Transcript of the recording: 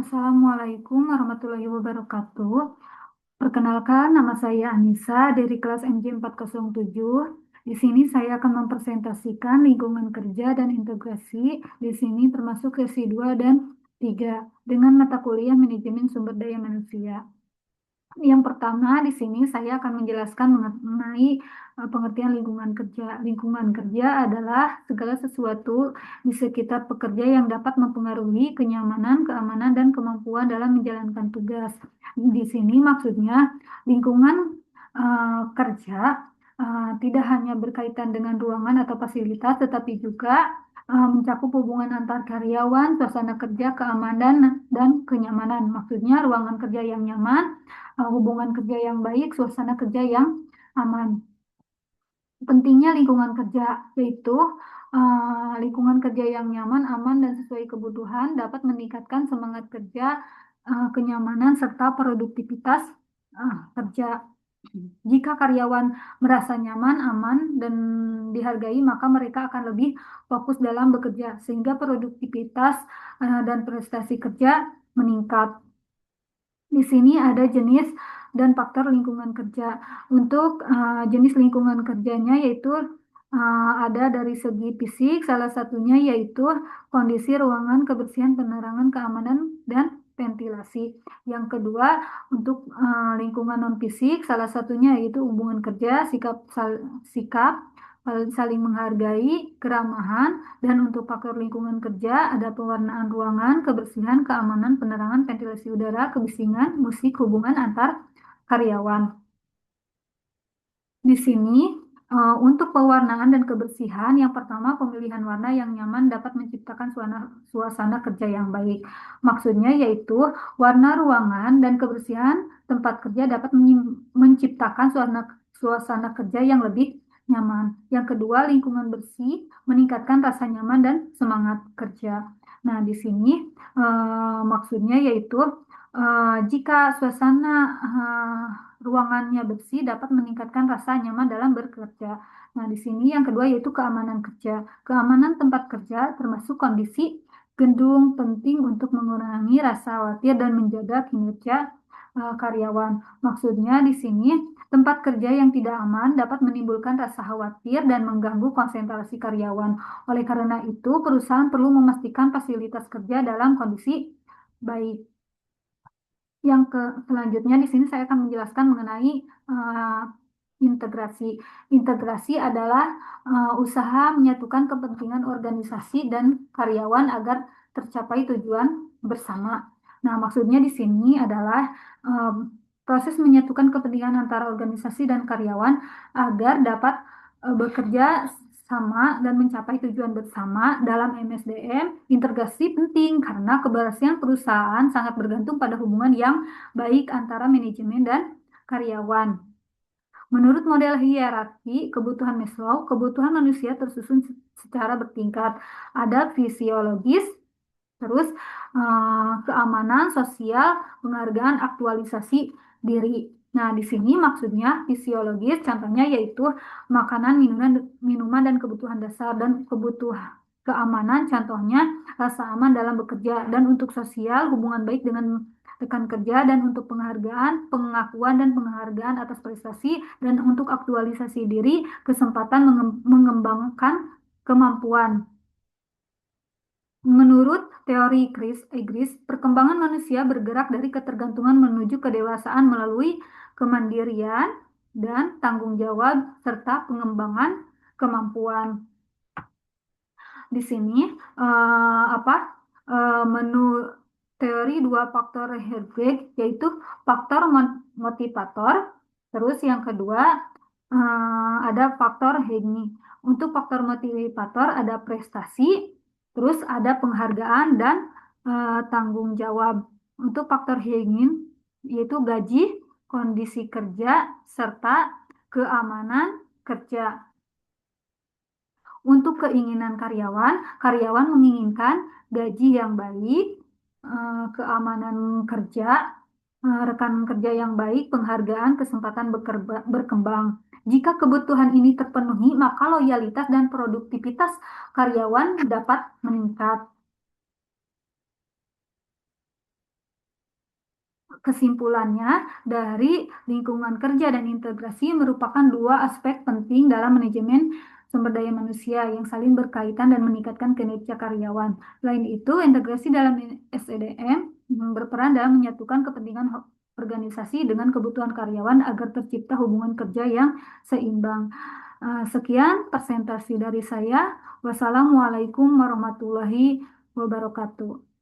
Assalamualaikum warahmatullahi wabarakatuh. Perkenalkan, nama saya Anissa dari kelas MJ 407. Di sini saya akan mempresentasikan lingkungan kerja dan integrasi. Di sini termasuk sesi 2 dan 3 dengan mata kuliah manajemen sumber daya manusia. Yang pertama, di sini saya akan menjelaskan mengenai pengertian lingkungan kerja. Lingkungan kerja adalah segala sesuatu di sekitar pekerja yang dapat mempengaruhi kenyamanan, keamanan, dan kemampuan dalam menjalankan tugas. Di sini maksudnya lingkungan kerja tidak hanya berkaitan dengan ruangan atau fasilitas, tetapi juga mencakup hubungan antar karyawan, suasana kerja, keamanan, dan kenyamanan. Maksudnya ruangan kerja yang nyaman, hubungan kerja yang baik, suasana kerja yang aman. Pentingnya lingkungan kerja yaitu lingkungan kerja yang nyaman, aman, dan sesuai kebutuhan dapat meningkatkan semangat kerja, kenyamanan, serta produktivitas kerja. Jika karyawan merasa nyaman, aman, dan dihargai, maka mereka akan lebih fokus dalam bekerja, sehingga produktivitas dan prestasi kerja meningkat. Di sini ada jenis dan faktor lingkungan kerja. Untuk jenis lingkungan kerjanya yaitu ada dari segi fisik, salah satunya yaitu kondisi ruangan, kebersihan, penerangan, keamanan, dan ventilasi. Yang kedua, untuk lingkungan non fisik, salah satunya yaitu hubungan kerja, sikap saling menghargai, keramahan, dan untuk faktor lingkungan kerja ada pewarnaan ruangan, kebersihan, keamanan, penerangan, ventilasi udara, kebisingan, musik, hubungan antar karyawan. Di sini untuk pewarnaan dan kebersihan, yang pertama pemilihan warna yang nyaman dapat menciptakan suasana kerja yang baik. Maksudnya yaitu warna ruangan dan kebersihan tempat kerja dapat menciptakan suasana kerja yang lebih nyaman. Yang kedua, lingkungan bersih meningkatkan rasa nyaman dan semangat kerja. Nah, di sini maksudnya yaitu jika suasana ruangannya bersih dapat meningkatkan rasa nyaman dalam bekerja. Nah, di sini yang kedua yaitu keamanan kerja. Keamanan tempat kerja termasuk kondisi gedung penting untuk mengurangi rasa khawatir dan menjaga kinerja karyawan. Maksudnya di sini tempat kerja yang tidak aman dapat menimbulkan rasa khawatir dan mengganggu konsentrasi karyawan. Oleh karena itu, perusahaan perlu memastikan fasilitas kerja dalam kondisi baik. Selanjutnya di sini saya akan menjelaskan mengenai integrasi. Integrasi adalah usaha menyatukan kepentingan organisasi dan karyawan agar tercapai tujuan bersama. Nah, maksudnya di sini adalah proses menyatukan kepentingan antara organisasi dan karyawan agar dapat bekerja sama dan mencapai tujuan bersama. Dalam MSDM. Integrasi penting karena keberhasilan perusahaan sangat bergantung pada hubungan yang baik antara manajemen dan karyawan. Menurut model hierarki kebutuhan Maslow, kebutuhan manusia tersusun secara bertingkat. Ada fisiologis, terus keamanan sosial, penghargaan, aktualisasi diri. Nah, di sini maksudnya fisiologis, contohnya yaitu makanan, minuman, dan kebutuhan dasar, dan kebutuhan keamanan, contohnya rasa aman dalam bekerja, dan untuk sosial, hubungan baik dengan rekan kerja, dan untuk penghargaan, pengakuan, dan penghargaan atas prestasi, dan untuk aktualisasi diri, kesempatan mengembangkan kemampuan. Menurut teori Chris Egris, perkembangan manusia bergerak dari ketergantungan menuju kedewasaan melalui kemandirian dan tanggung jawab serta pengembangan kemampuan. Di sini menurut teori dua faktor Hertzberg yaitu faktor motivator, terus yang kedua ada faktor Hegni. Untuk faktor motivator ada prestasi, terus ada penghargaan dan tanggung jawab. Untuk faktor Hegni yaitu gaji, kondisi kerja, serta keamanan kerja. Untuk keinginan karyawan, karyawan menginginkan gaji yang baik, keamanan kerja, rekan kerja yang baik, penghargaan, kesempatan berkembang. Jika kebutuhan ini terpenuhi, maka loyalitas dan produktivitas karyawan dapat meningkat. Kesimpulannya, dari lingkungan kerja dan integrasi merupakan dua aspek penting dalam manajemen sumber daya manusia yang saling berkaitan dan meningkatkan kinerja karyawan. Selain itu, integrasi dalam SDM berperan dalam menyatukan kepentingan organisasi dengan kebutuhan karyawan agar tercipta hubungan kerja yang seimbang. Sekian presentasi dari saya. Wassalamualaikum warahmatullahi wabarakatuh.